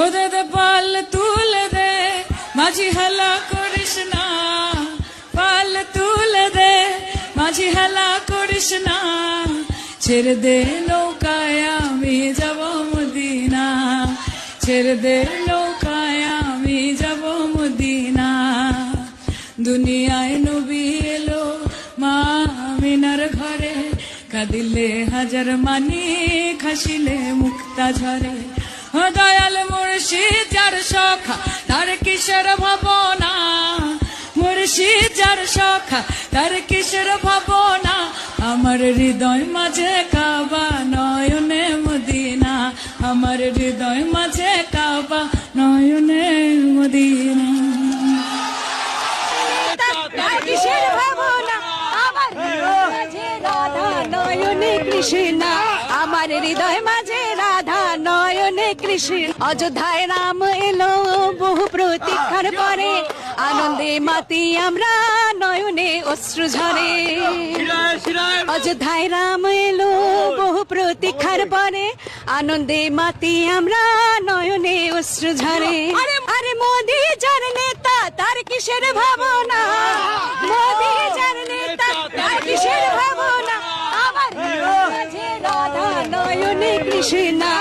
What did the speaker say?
ওদের পাল তুলে দে মাঝি হেলা করিস না, পাল তুলে দে মাঝি হেলা করিস না, ছেড়ে দে নৌকায় আমি যাব মদিনা, ছেড়ে দে নৌকায় আমি যাব মদিনা। দুনিয়ায় নবী এলো মা আমিনার ঘরে, কাঁদিলে হাজার মানি খাসিলে মুক্তা ঝরে। ও দয়াল মুর্শিদ যার সখা তার কিসের ভাবনা, মুর্শিদ যার সখা তার কিসের ভাবনা, আমার হৃদয় মাঝে কাবা নয়নে মদিনা, আমার হৃদয় মাঝে কাবা নয়নে মদিনা। কিসের ভাবনা আমার মাঝে রাধা নয়নে কৃষ্ণা, আমার হৃদয় মাঝে রাধা নয়নে কৃষ্ণ। অযোধ্যায় রাম এলো বহু প্রতীক্ষার পরে, আনন্দে মাতি আমরা নয়নে অশ্রু ঝরে। অযোধ্যায় রাম এলো বহু প্রতীক্ষার পরে, আনন্দে মাতি আমরা নয়নে অশ্রু ঝরে। আরে মোদি যার নেতা তার কিসের ভাবনা, মোদি যার নেতা তার কিসের ভাবনা, আমার মাঝে রাধা নয়নে কৃষ্ণা।